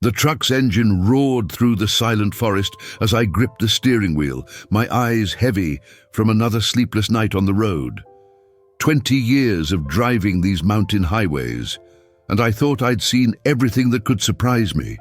The truck's engine roared through the silent forest as I gripped the steering wheel, my eyes heavy from another sleepless night on the road. 20 years of driving these mountain highways, and I thought I'd seen everything that could surprise me.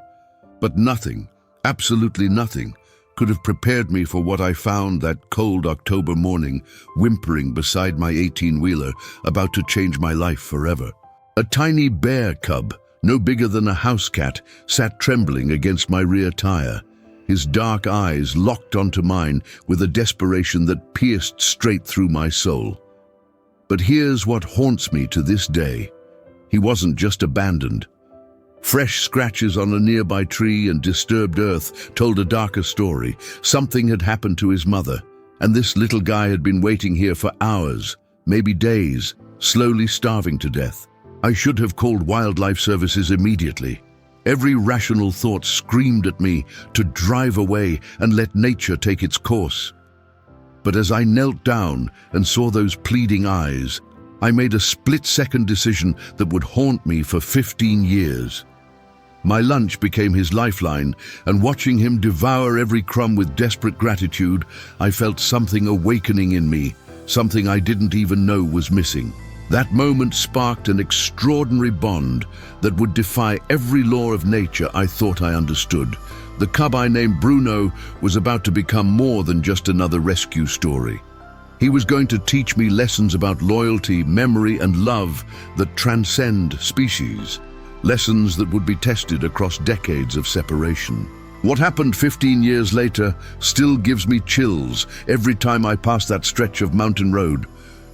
But nothing, absolutely nothing, could have prepared me for what I found that cold October morning, whimpering beside my 18-wheeler, about to change my life forever. A tiny bear cub, no bigger than a house cat, sat trembling against my rear tire, his dark eyes locked onto mine with a desperation that pierced straight through my soul. But here's what haunts me to this day. He wasn't just abandoned. Fresh scratches on a nearby tree and disturbed earth told a darker story. Something had happened to his mother, and this little guy had been waiting here for hours, maybe days, slowly starving to death. I should have called wildlife services immediately. Every rational thought screamed at me to drive away and let nature take its course. But as I knelt down and saw those pleading eyes, I made a split-second decision that would haunt me for 15 years. My lunch became his lifeline, and watching him devour every crumb with desperate gratitude, I felt something awakening in me, something I didn't even know was missing. That moment sparked an extraordinary bond that would defy every law of nature I thought I understood. The cub I named Bruno was about to become more than just another rescue story. He was going to teach me lessons about loyalty, memory, and love that transcend species. Lessons that would be tested across decades of separation. What happened 15 years later still gives me chills every time I pass that stretch of mountain road.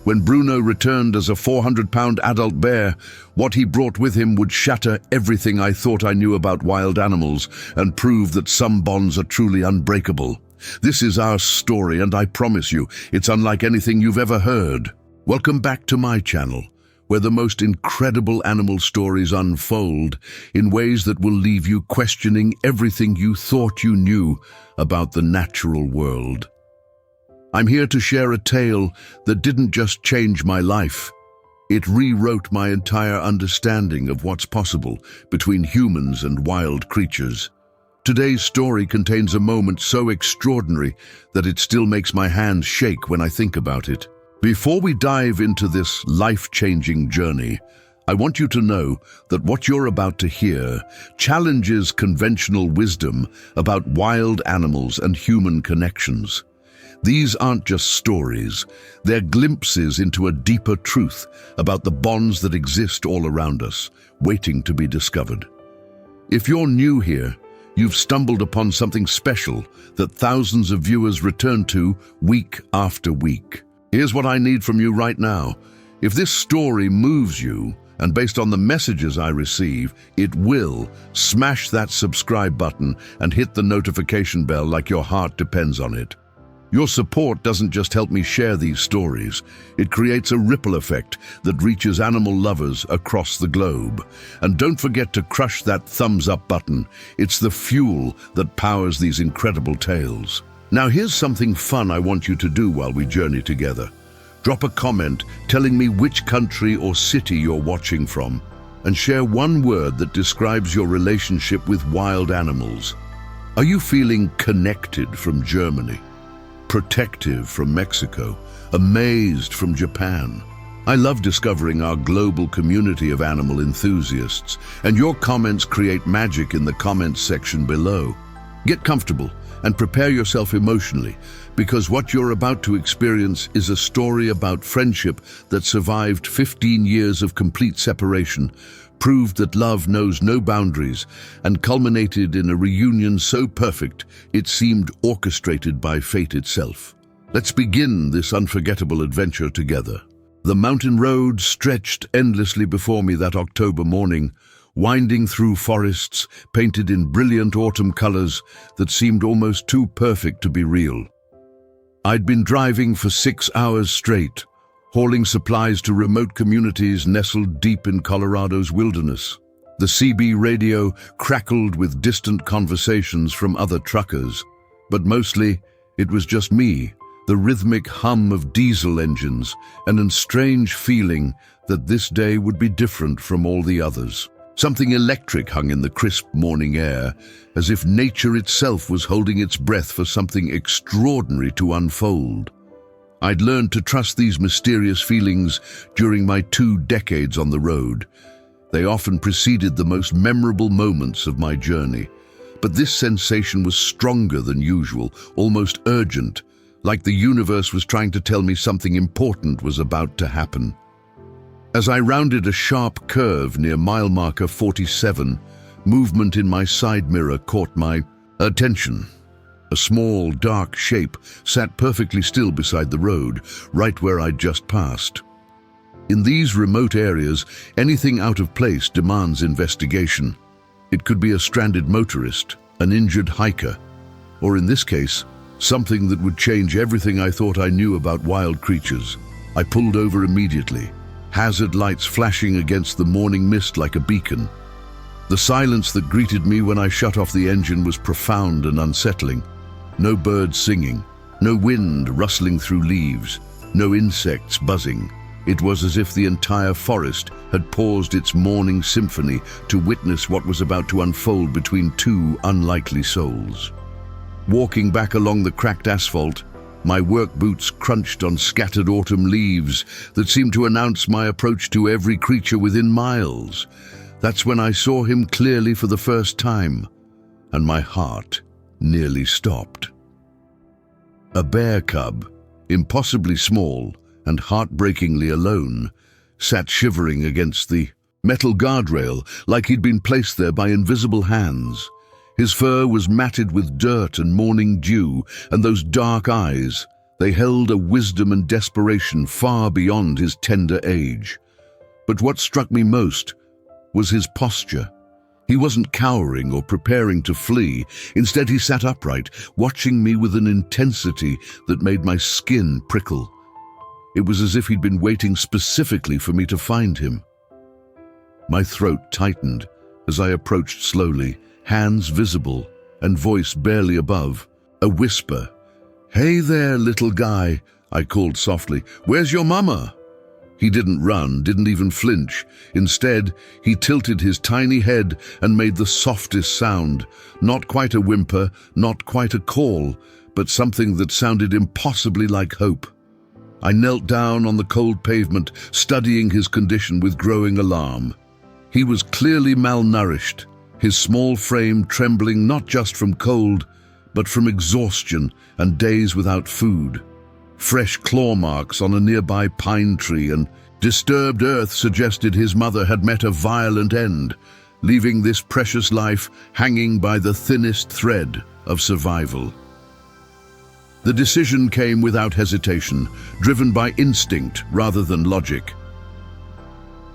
When Bruno returned as a 400-pound adult bear, what he brought with him would shatter everything I thought I knew about wild animals and prove that some bonds are truly unbreakable. This is our story, and I promise you, it's unlike anything you've ever heard. Welcome back to my channel, where the most incredible animal stories unfold in ways that will leave you questioning everything you thought you knew about the natural world. I'm here to share a tale that didn't just change my life. It rewrote my entire understanding of what's possible between humans and wild creatures. Today's story contains a moment so extraordinary that it still makes my hands shake when I think about it. Before we dive into this life-changing journey, I want you to know that what you're about to hear challenges conventional wisdom about wild animals and human connections. These aren't just stories, they're glimpses into a deeper truth about the bonds that exist all around us, waiting to be discovered. If you're new here, you've stumbled upon something special that thousands of viewers return to week after week. Here's what I need from you right now. If this story moves you, and based on the messages I receive, it will, smash that subscribe button and hit the notification bell like your heart depends on it. Your support doesn't just help me share these stories, it creates a ripple effect that reaches animal lovers across the globe. And don't forget to crush that thumbs up button. It's the fuel that powers these incredible tales. Now here's something fun I want you to do while we journey together. Drop a comment telling me which country or city you're watching from, and share one word that describes your relationship with wild animals. Are you feeling connected from Germany? Protective from Mexico, amazed from Japan? I love discovering our global community of animal enthusiasts, and your comments create magic in the comments section below. Get comfortable and prepare yourself emotionally, because what you're about to experience is a story about friendship that survived 15 years of complete separation, proved that love knows no boundaries, and culminated in a reunion so perfect it seemed orchestrated by fate itself. Let's begin this unforgettable adventure together. The mountain road stretched endlessly before me that October morning, winding through forests painted in brilliant autumn colors that seemed almost too perfect to be real. I'd been driving for 6 hours straight, hauling supplies to remote communities nestled deep in Colorado's wilderness. The CB radio crackled with distant conversations from other truckers, but mostly it was just me, the rhythmic hum of diesel engines, and a strange feeling that this day would be different from all the others. Something electric hung in the crisp morning air, as if nature itself was holding its breath for something extraordinary to unfold. I'd learned to trust these mysterious feelings during my 2 decades on the road. They often preceded the most memorable moments of my journey. But this sensation was stronger than usual, almost urgent, like the universe was trying to tell me something important was about to happen. As I rounded a sharp curve near mile marker 47, movement in my side mirror caught my attention. A small, dark shape sat perfectly still beside the road, right where I'd just passed. In these remote areas, anything out of place demands investigation. It could be a stranded motorist, an injured hiker, or in this case, something that would change everything I thought I knew about wild creatures. I pulled over immediately, hazard lights flashing against the morning mist like a beacon. The silence that greeted me when I shut off the engine was profound and unsettling. No birds singing, no wind rustling through leaves, no insects buzzing. It was as if the entire forest had paused its morning symphony to witness what was about to unfold between 2 unlikely souls. Walking back along the cracked asphalt, my work boots crunched on scattered autumn leaves that seemed to announce my approach to every creature within miles. That's when I saw him clearly for the first time, and my heart nearly stopped. A bear cub, impossibly small and heartbreakingly alone, sat shivering against the metal guardrail like he'd been placed there by invisible hands. His fur was matted with dirt and morning dew, and those dark eyes, they held a wisdom and desperation far beyond his tender age. But what struck me most was his posture. He wasn't cowering or preparing to flee. Instead, he sat upright, watching me with an intensity that made my skin prickle. It was as if he'd been waiting specifically for me to find him. My throat tightened as I approached slowly, hands visible and voice barely above. A whisper. "Hey there, little guy," I called softly. "Where's your mama?" He didn't run, didn't even flinch. Instead, he tilted his tiny head and made the softest sound. Not quite a whimper, not quite a call, but something that sounded impossibly like hope. I knelt down on the cold pavement, studying his condition with growing alarm. He was clearly malnourished, his small frame trembling not just from cold, but from exhaustion and days without food. Fresh claw marks on a nearby pine tree and disturbed earth suggested his mother had met a violent end, leaving this precious life hanging by the thinnest thread of survival. The decision came without hesitation, driven by instinct rather than logic.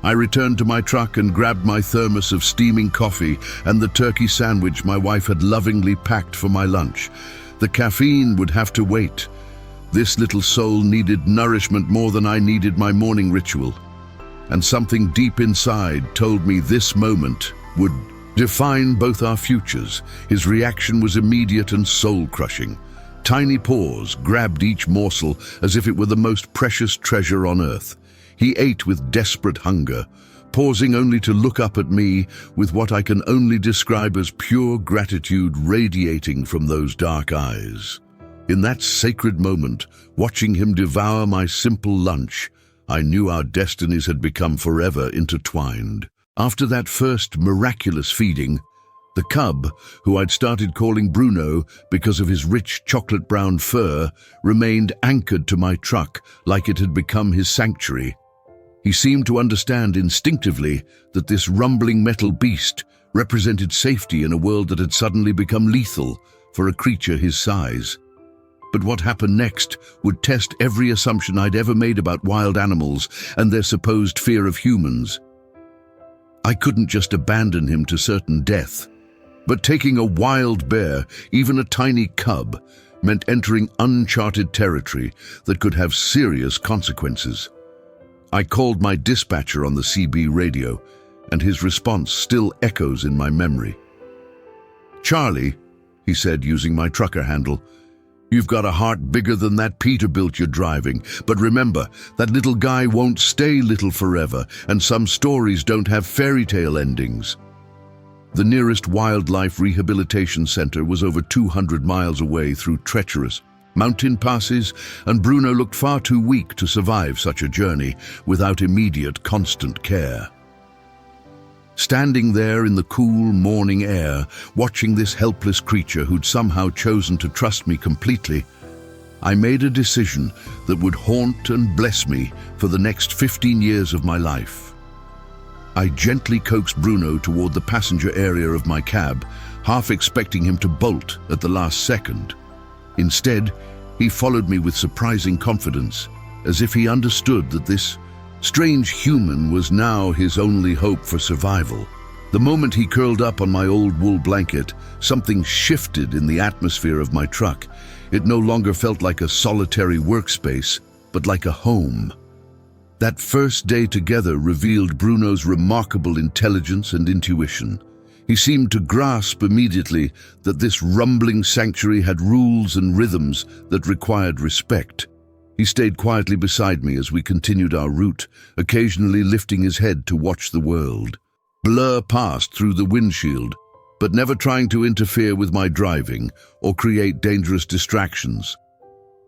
I returned to my truck and grabbed my thermos of steaming coffee and the turkey sandwich my wife had lovingly packed for my lunch. The caffeine would have to wait. This little soul needed nourishment more than I needed my morning ritual. And something deep inside told me this moment would define both our futures. His reaction was immediate and soul-crushing. Tiny paws grabbed each morsel as if it were the most precious treasure on earth. He ate with desperate hunger, pausing only to look up at me with what I can only describe as pure gratitude radiating from those dark eyes. In that sacred moment, watching him devour my simple lunch, I knew our destinies had become forever intertwined. After that first miraculous feeding, the cub, who I'd started calling Bruno because of his rich chocolate-brown fur, remained anchored to my truck like it had become his sanctuary. He seemed to understand instinctively that this rumbling metal beast represented safety in a world that had suddenly become lethal for a creature his size. But what happened next would test every assumption I'd ever made about wild animals and their supposed fear of humans. I couldn't just abandon him to certain death. But taking a wild bear, even a tiny cub, meant entering uncharted territory that could have serious consequences. I called my dispatcher on the CB radio, and his response still echoes in my memory. "Charlie," he said using my trucker handle, You've got a heart bigger than that Peterbilt you're driving. But remember, that little guy won't stay little forever, and some stories don't have fairy tale endings. The nearest wildlife rehabilitation center was over 200 miles away through treacherous mountain passes, and Bruno looked far too weak to survive such a journey without immediate, constant care. Standing there in the cool morning air, watching this helpless creature who'd somehow chosen to trust me completely, I made a decision that would haunt and bless me for the next 15 years of my life. I gently coaxed Bruno toward the passenger area of my cab, half expecting him to bolt at the last second. Instead, he followed me with surprising confidence, as if he understood that this strange human was now his only hope for survival. The moment he curled up on my old wool blanket, something shifted in the atmosphere of my truck. It no longer felt like a solitary workspace, but like a home. That first day together revealed Bruno's remarkable intelligence and intuition. He seemed to grasp immediately that this rumbling sanctuary had rules and rhythms that required respect. He stayed quietly beside me as we continued our route, occasionally lifting his head to watch the world. Blur passed through the windshield, but never trying to interfere with my driving or create dangerous distractions.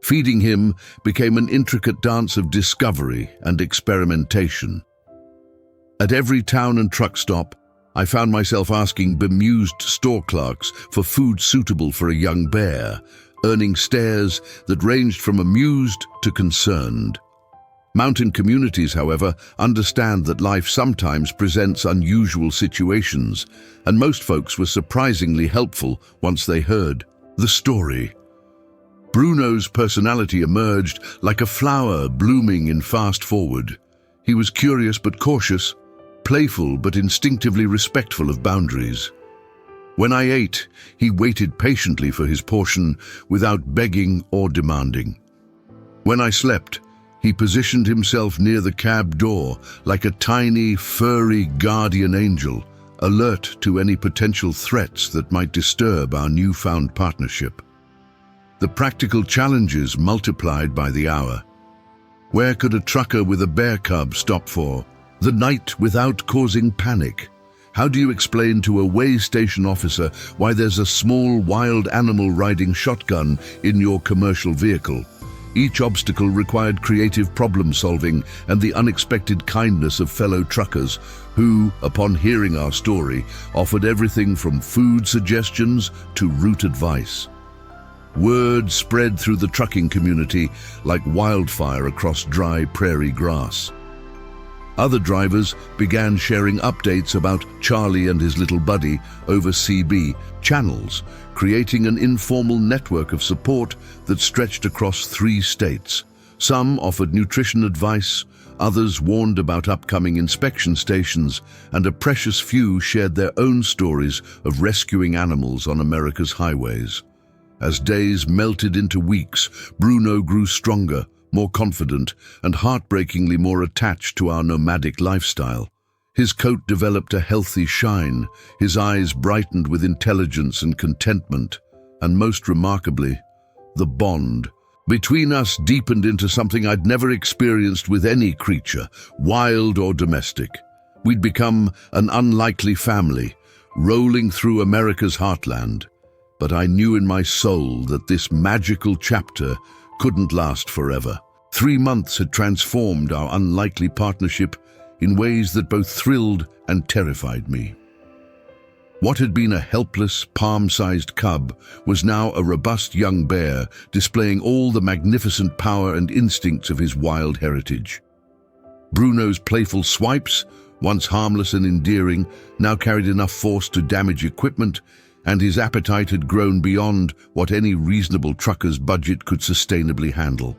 Feeding him became an intricate dance of discovery and experimentation. At every town and truck stop, I found myself asking bemused store clerks for food suitable for a young bear, earning stares that ranged from amused to concerned. Mountain communities, however, understand that life sometimes presents unusual situations, and most folks were surprisingly helpful once they heard the story. Bruno's personality emerged like a flower blooming in fast forward. He was curious but cautious, playful but instinctively respectful of boundaries. When I ate, he waited patiently for his portion without begging or demanding. When I slept, he positioned himself near the cab door like a tiny, furry guardian angel, alert to any potential threats that might disturb our newfound partnership. The practical challenges multiplied by the hour. Where could a trucker with a bear cub stop for the night without causing panic? How do you explain to a way station officer why there's a small wild animal riding shotgun in your commercial vehicle? Each obstacle required creative problem solving and the unexpected kindness of fellow truckers who, upon hearing our story, offered everything from food suggestions to route advice. Word spread through the trucking community like wildfire across dry prairie grass. Other drivers began sharing updates about Charlie and his little buddy over CB channels, creating an informal network of support that stretched across 3 states. Some offered nutrition advice, others warned about upcoming inspection stations, and a precious few shared their own stories of rescuing animals on America's highways. As days melted into weeks, Bruno grew stronger, more confident, and heartbreakingly more attached to our nomadic lifestyle. His coat developed a healthy shine, his eyes brightened with intelligence and contentment, and most remarkably, the bond between us deepened into something I'd never experienced with any creature, wild or domestic. We'd become an unlikely family, rolling through America's heartland. But I knew in my soul that this magical chapter couldn't last forever. 3 months had transformed our unlikely partnership in ways that both thrilled and terrified me. What had been a helpless, palm-sized cub was now a robust young bear, displaying all the magnificent power and instincts of his wild heritage. Bruno's playful swipes, once harmless and endearing, now carried enough force to damage equipment, and his appetite had grown beyond what any reasonable trucker's budget could sustainably handle.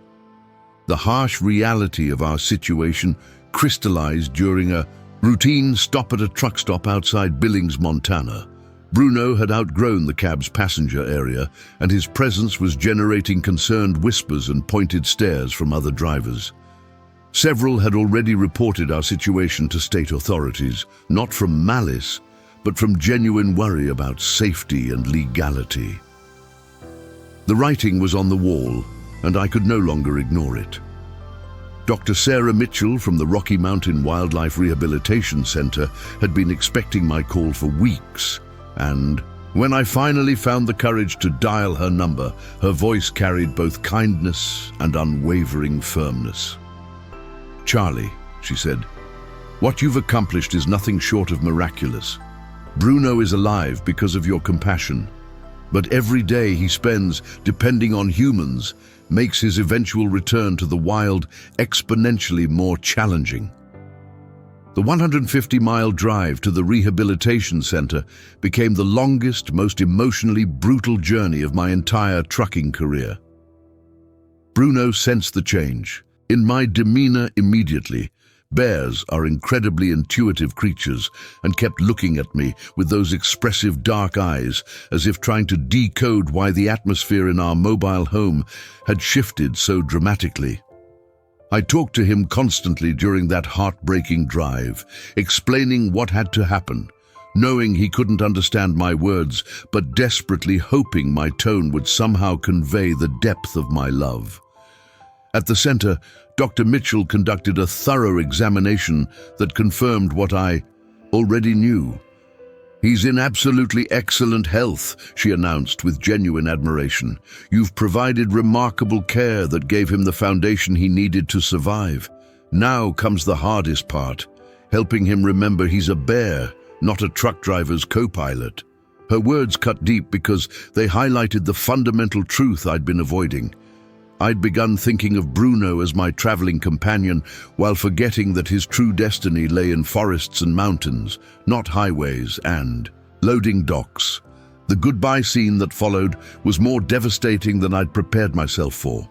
The harsh reality of our situation crystallized during a routine stop at a truck stop outside Billings, Montana. Bruno had outgrown the cab's passenger area, and his presence was generating concerned whispers and pointed stares from other drivers. Several had already reported our situation to state authorities, not from malice, but from genuine worry about safety and legality. The writing was on the wall, and I could no longer ignore it. Dr. Sarah Mitchell from the Rocky Mountain Wildlife Rehabilitation Center had been expecting my call for weeks, and when I finally found the courage to dial her number, her voice carried both kindness and unwavering firmness. "Charlie," she said, "what you've accomplished is nothing short of miraculous. Bruno is alive because of your compassion, but every day he spends depending on humans makes his eventual return to the wild exponentially more challenging." The 150-mile drive to the rehabilitation center became the longest, most emotionally brutal journey of my entire trucking career. Bruno sensed the change in my demeanor immediately. Bears are incredibly intuitive creatures and kept looking at me with those expressive dark eyes as if trying to decode why the atmosphere in our mobile home had shifted so dramatically. I talked to him constantly during that heartbreaking drive, explaining what had to happen, knowing he couldn't understand my words, but desperately hoping my tone would somehow convey the depth of my love. At the center, Dr. Mitchell conducted a thorough examination that confirmed what I already knew. "He's in absolutely excellent health," she announced with genuine admiration. "You've provided remarkable care that gave him the foundation he needed to survive. Now comes the hardest part, helping him remember he's a bear, not a truck driver's co-pilot." Her words cut deep because they highlighted the fundamental truth I'd been avoiding. I'd begun thinking of Bruno as my traveling companion while forgetting that his true destiny lay in forests and mountains, not highways and loading docks. The goodbye scene that followed was more devastating than I'd prepared myself for.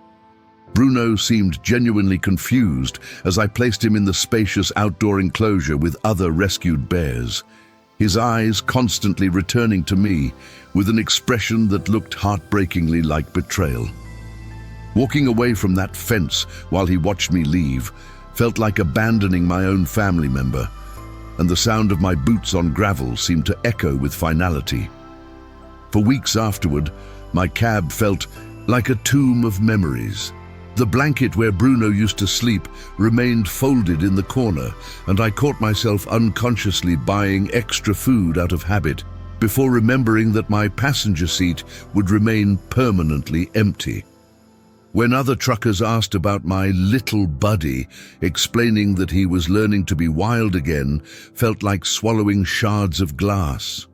Bruno seemed genuinely confused as I placed him in the spacious outdoor enclosure with other rescued bears, his eyes constantly returning to me with an expression that looked heartbreakingly like betrayal. Walking away from that fence while he watched me leave felt like abandoning my own family member, and the sound of my boots on gravel seemed to echo with finality. For weeks afterward, my cab felt like a tomb of memories. The blanket where Bruno used to sleep remained folded in the corner, and I caught myself unconsciously buying extra food out of habit before remembering that my passenger seat would remain permanently empty. When other truckers asked about my little buddy, explaining that he was learning to be wild again felt like swallowing shards of glass.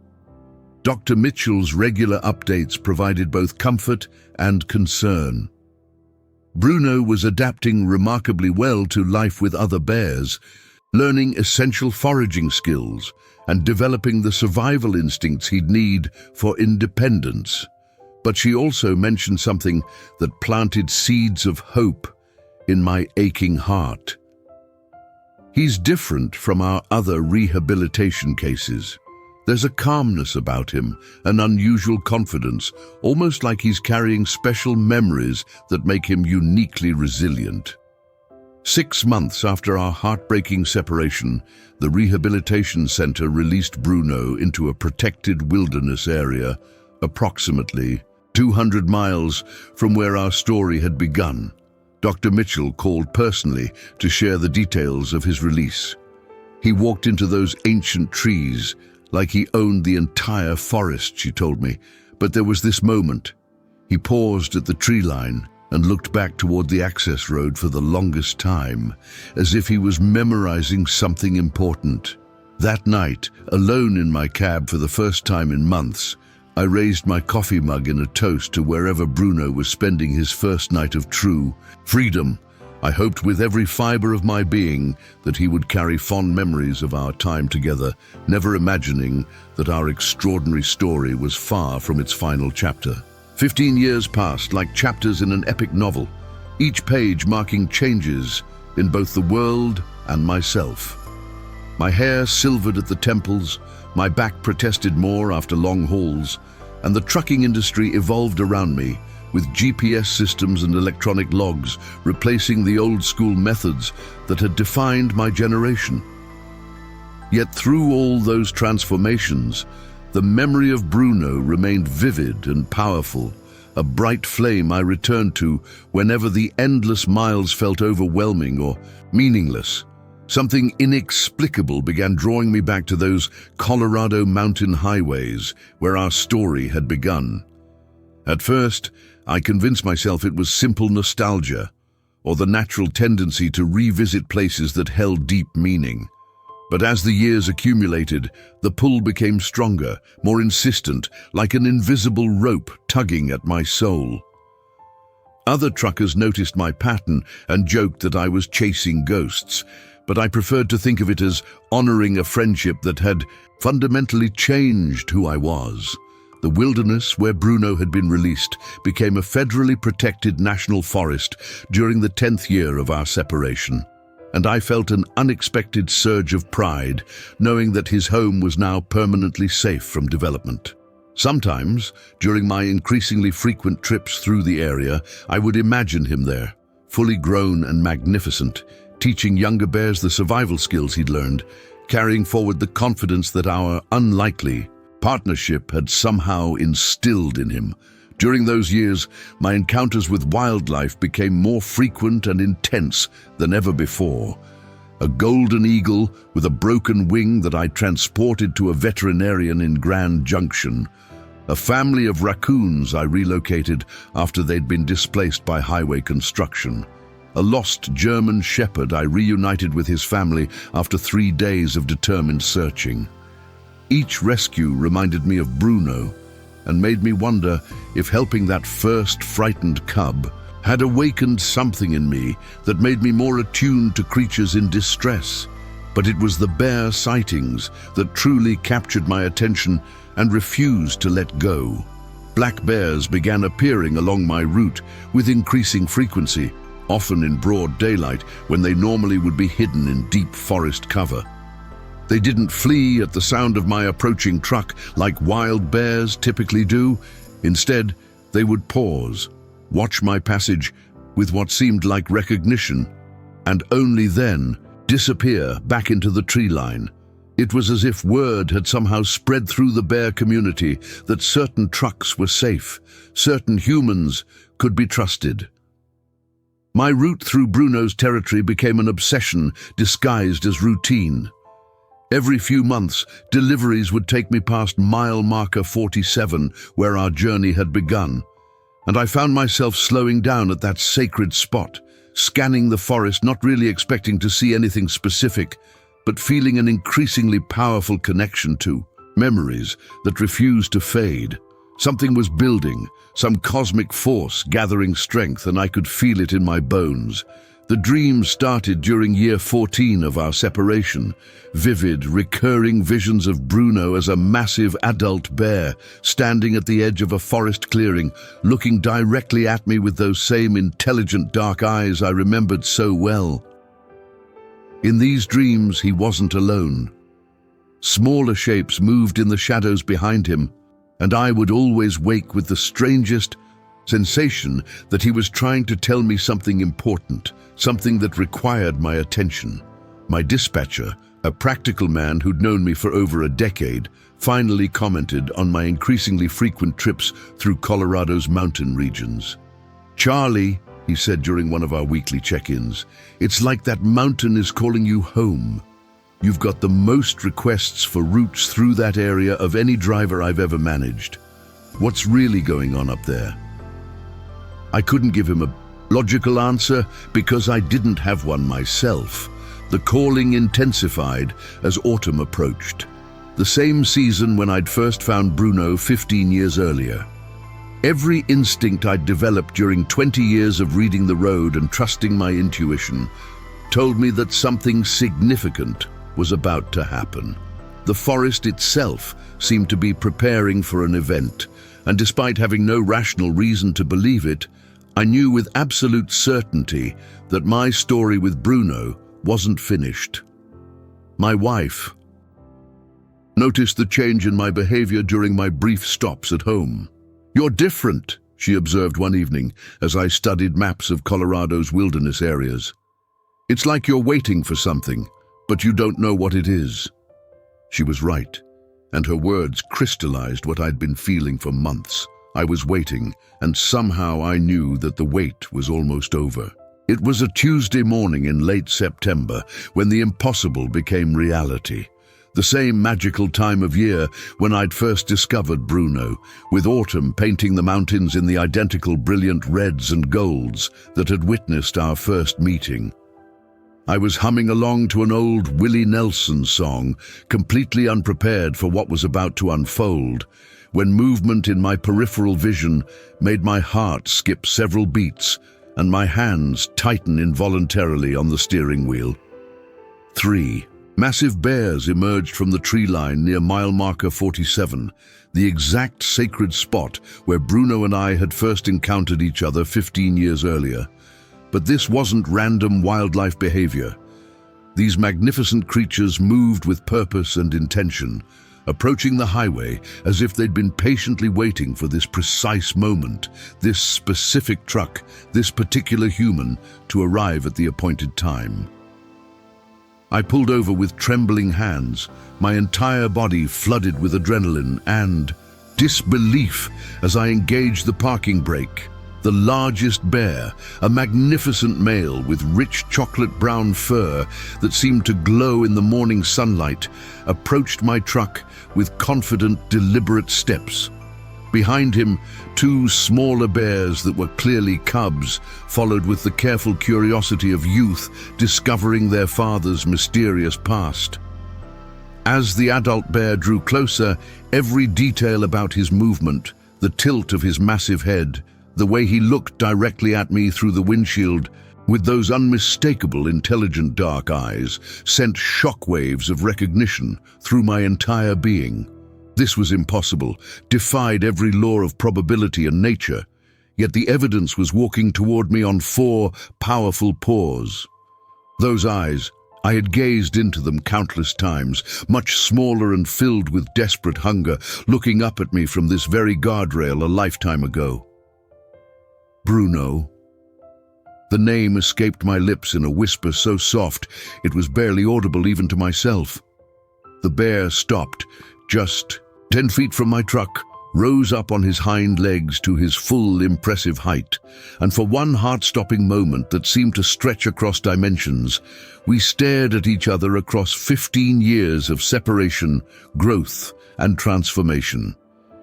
Dr. Mitchell's regular updates provided both comfort and concern. Bruno was adapting remarkably well to life with other bears, learning essential foraging skills and developing the survival instincts he'd need for independence. But she also mentioned something that planted seeds of hope in my aching heart. "He's different from our other rehabilitation cases. There's a calmness about him, an unusual confidence, almost like he's carrying special memories that make him uniquely resilient." 6 months after our heartbreaking separation, the rehabilitation center released Bruno into a protected wilderness area, approximately 200 miles from where our story had begun. Dr. Mitchell called personally to share the details of his release. He walked into those ancient trees like he owned the entire forest, she told me, but there was this moment. He paused at the tree line and looked back toward the access road for the longest time, as if he was memorizing something important. That night, alone in my cab for the first time in months, I raised my coffee mug in a toast to wherever Bruno was spending his first night of true freedom. I hoped with every fiber of my being that he would carry fond memories of our time together, never imagining that our extraordinary story was far from its final chapter. 15 years passed like chapters in an epic novel, each page marking changes in both the world and myself. My hair silvered at the temples, my back protested more after long hauls, and the trucking industry evolved around me, with GPS systems and electronic logs replacing the old-school methods that had defined my generation. Yet through all those transformations, the memory of Bruno remained vivid and powerful, a bright flame I returned to whenever the endless miles felt overwhelming or meaningless. Something inexplicable began drawing me back to those Colorado mountain highways where our story had begun. At first, I convinced myself it was simple nostalgia, or the natural tendency to revisit places that held deep meaning. But as the years accumulated, the pull became stronger, more insistent, like an invisible rope tugging at my soul. Other truckers noticed my pattern and joked that I was chasing ghosts, but I preferred to think of it as honoring a friendship that had fundamentally changed who I was. The wilderness where Bruno had been released became a federally protected national forest during the 10th year of our separation, and I felt an unexpected surge of pride knowing that his home was now permanently safe from development. Sometimes, during my increasingly frequent trips through the area, I would imagine him there, fully grown and magnificent, teaching younger bears the survival skills he'd learned, carrying forward the confidence that our unlikely partnership had somehow instilled in him. During those years, my encounters with wildlife became more frequent and intense than ever before. A golden eagle with a broken wing that I transported to a veterinarian in Grand Junction. A family of raccoons I relocated after they'd been displaced by highway construction. A lost German shepherd I reunited with his family after 3 days of determined searching. Each rescue reminded me of Bruno and made me wonder if helping that first frightened cub had awakened something in me that made me more attuned to creatures in distress. But it was the bear sightings that truly captured my attention and refused to let go. Black bears began appearing along my route with increasing frequency, often in broad daylight when they normally would be hidden in deep forest cover. They didn't flee at the sound of my approaching truck like wild bears typically do. Instead, they would pause, watch my passage with what seemed like recognition, and only then disappear back into the tree line. It was as if word had somehow spread through the bear community that certain trucks were safe, certain humans could be trusted. My route through Bruno's territory became an obsession disguised as routine. Every few months, deliveries would take me past mile marker 47, where our journey had begun, and I found myself slowing down at that sacred spot, scanning the forest, not really expecting to see anything specific, but feeling an increasingly powerful connection to memories that refused to fade. Something was building, some cosmic force gathering strength, and I could feel it in my bones. The dream started during year 14 of our separation. Vivid, recurring visions of Bruno as a massive adult bear standing at the edge of a forest clearing, looking directly at me with those same intelligent dark eyes I remembered so well. In these dreams, he wasn't alone. Smaller shapes moved in the shadows behind him, and I would always wake with the strangest sensation that he was trying to tell me something important, something that required my attention. My dispatcher, a practical man who'd known me for over a decade, finally commented on my increasingly frequent trips through Colorado's mountain regions. "Charlie," he said during one of our weekly check-ins, "it's like that mountain is calling you home. You've got the most requests for routes through that area of any driver I've ever managed. What's really going on up there?" I couldn't give him a logical answer because I didn't have one myself. The calling intensified as autumn approached, the same season when I'd first found Bruno 15 years earlier. Every instinct I'd developed during 20 years of reading the road and trusting my intuition told me that something significant was about to happen. The forest itself seemed to be preparing for an event, and despite having no rational reason to believe it, I knew with absolute certainty that my story with Bruno wasn't finished. My wife noticed the change in my behavior during my brief stops at home. "You're different," she observed one evening as I studied maps of Colorado's wilderness areas. "It's like you're waiting for something, but you don't know what it is." She was right, and her words crystallized what I'd been feeling for months. I was waiting, and somehow I knew that the wait was almost over. It was a Tuesday morning in late September when the impossible became reality. The same magical time of year when I'd first discovered Bruno, with autumn painting the mountains in the identical brilliant reds and golds that had witnessed our first meeting. I was humming along to an old Willie Nelson song, completely unprepared for what was about to unfold, when movement in my peripheral vision made my heart skip several beats and my hands tighten involuntarily on the steering wheel. 3. Massive bears emerged from the tree line near mile marker 47, the exact sacred spot where Bruno and I had first encountered each other 15 years earlier. But this wasn't random wildlife behavior. These magnificent creatures moved with purpose and intention, approaching the highway as if they'd been patiently waiting for this precise moment, this specific truck, this particular human to arrive at the appointed time. I pulled over with trembling hands, my entire body flooded with adrenaline and disbelief as I engaged the parking brake. The largest bear, a magnificent male with rich chocolate-brown fur that seemed to glow in the morning sunlight, approached my truck with confident, deliberate steps. Behind him, two smaller bears that were clearly cubs followed with the careful curiosity of youth discovering their father's mysterious past. As the adult bear drew closer, every detail about his movement, the tilt of his massive head, the way he looked directly at me through the windshield with those unmistakable intelligent dark eyes, sent shockwaves of recognition through my entire being. This was impossible, defied every law of probability and nature, yet the evidence was walking toward me on 4 powerful paws. Those eyes, I had gazed into them countless times, much smaller and filled with desperate hunger, looking up at me from this very guardrail a lifetime ago. Bruno. The name escaped my lips in a whisper so soft it was barely audible even to myself. The bear stopped, just 10 feet from my truck, rose up on his hind legs to his full impressive height, and for one heart-stopping moment that seemed to stretch across dimensions, we stared at each other across 15 years of separation, growth, and transformation.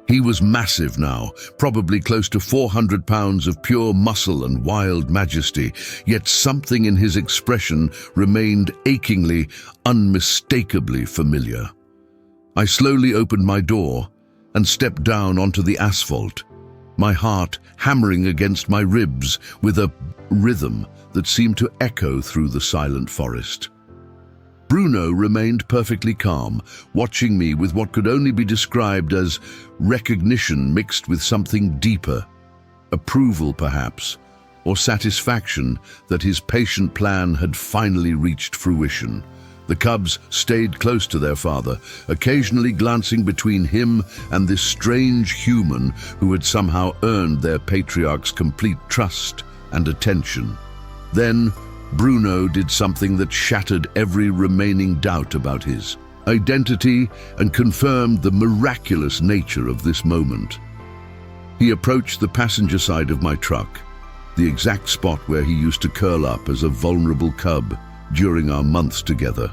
He was massive now, probably close to 400 pounds of pure muscle and wild majesty, yet something in his expression remained achingly, unmistakably familiar. I slowly opened my door and stepped down onto the asphalt, my heart hammering against my ribs with a rhythm that seemed to echo through the silent forest. Bruno remained perfectly calm, watching me with what could only be described as recognition mixed with something deeper, approval perhaps, or satisfaction that his patient plan had finally reached fruition. The cubs stayed close to their father, occasionally glancing between him and this strange human who had somehow earned their patriarch's complete trust and attention. Then, Bruno did something that shattered every remaining doubt about his identity and confirmed the miraculous nature of this moment. He approached the passenger side of my truck, the exact spot where he used to curl up as a vulnerable cub during our months together,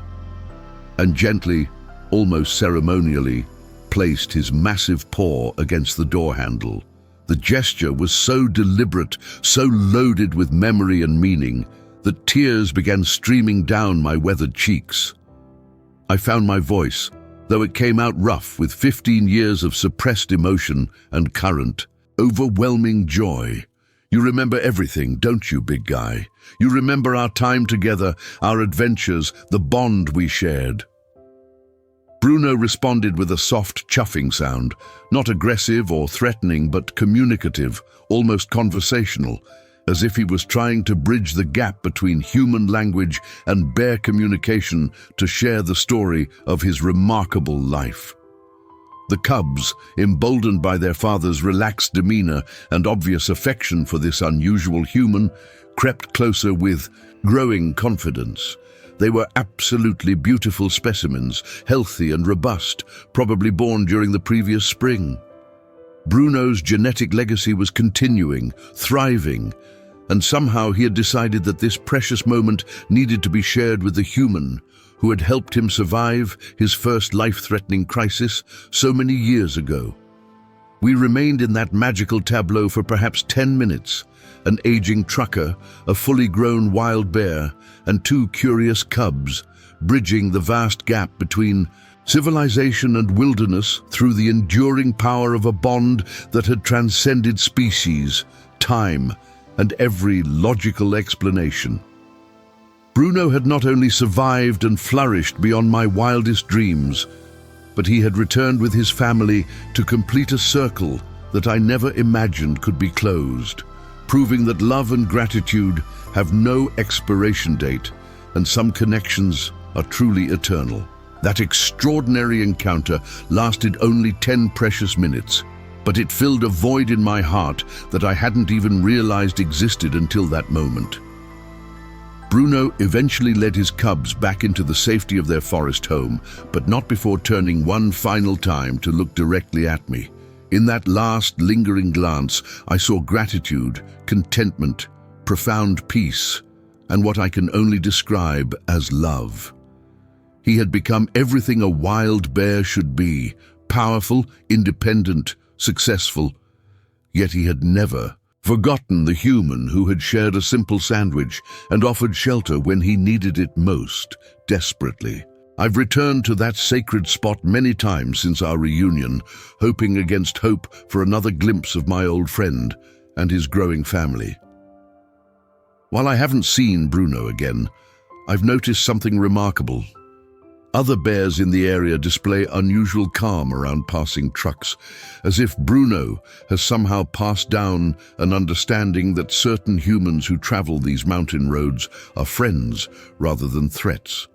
and gently, almost ceremonially, placed his massive paw against the door handle. The gesture was so deliberate, so loaded with memory and meaning, that tears began streaming down my weathered cheeks. I found my voice, though it came out rough with 15 years of suppressed emotion and current, overwhelming joy. You remember everything, don't you, big guy? You remember our time together, our adventures, the bond we shared. Bruno responded with a soft chuffing sound, not aggressive or threatening, but communicative, almost conversational, as if he was trying to bridge the gap between human language and bear communication to share the story of his remarkable life. The cubs, emboldened by their father's relaxed demeanor and obvious affection for this unusual human, crept closer with growing confidence. They were absolutely beautiful specimens, healthy and robust, probably born during the previous spring. Bruno's genetic legacy was continuing, thriving, and somehow he had decided that this precious moment needed to be shared with the human who had helped him survive his first life-threatening crisis so many years ago. We remained in that magical tableau for perhaps 10 minutes, an aging trucker, a fully grown wild bear, and two curious cubs, bridging the vast gap between civilization and wilderness through the enduring power of a bond that had transcended species, time, and every logical explanation. Bruno had not only survived and flourished beyond my wildest dreams, but he had returned with his family to complete a circle that I never imagined could be closed, proving that love and gratitude have no expiration date, and some connections are truly eternal. That extraordinary encounter lasted only 10 precious minutes, but it filled a void in my heart that I hadn't even realized existed until that moment. Bruno eventually led his cubs back into the safety of their forest home, but not before turning one final time to look directly at me. In that last lingering glance, I saw gratitude, contentment, profound peace, and what I can only describe as love. He had become everything a wild bear should be: powerful, independent, successful. Yet he had never forgotten the human who had shared a simple sandwich and offered shelter when he needed it most, desperately. I've returned to that sacred spot many times since our reunion, hoping against hope for another glimpse of my old friend and his growing family. While I haven't seen Bruno again, I've noticed something remarkable. Other bears in the area display unusual calm around passing trucks, as if Bruno has somehow passed down an understanding that certain humans who travel these mountain roads are friends rather than threats.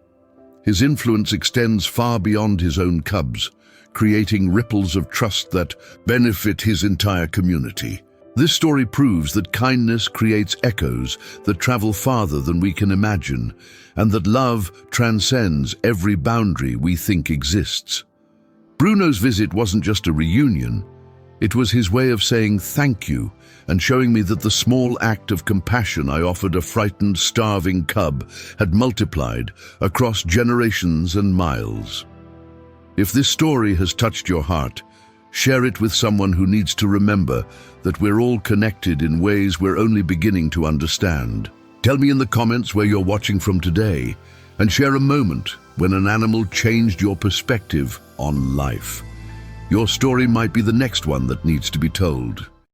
His influence extends far beyond his own cubs, creating ripples of trust that benefit his entire community. This story proves that kindness creates echoes that travel farther than we can imagine, and that love transcends every boundary we think exists. Bruno's visit wasn't just a reunion, it was his way of saying thank you and showing me that the small act of compassion I offered a frightened, starving cub had multiplied across generations and miles. If this story has touched your heart, share it with someone who needs to remember that we're all connected in ways we're only beginning to understand. Tell me in the comments where you're watching from today, and share a moment when an animal changed your perspective on life. Your story might be the next one that needs to be told.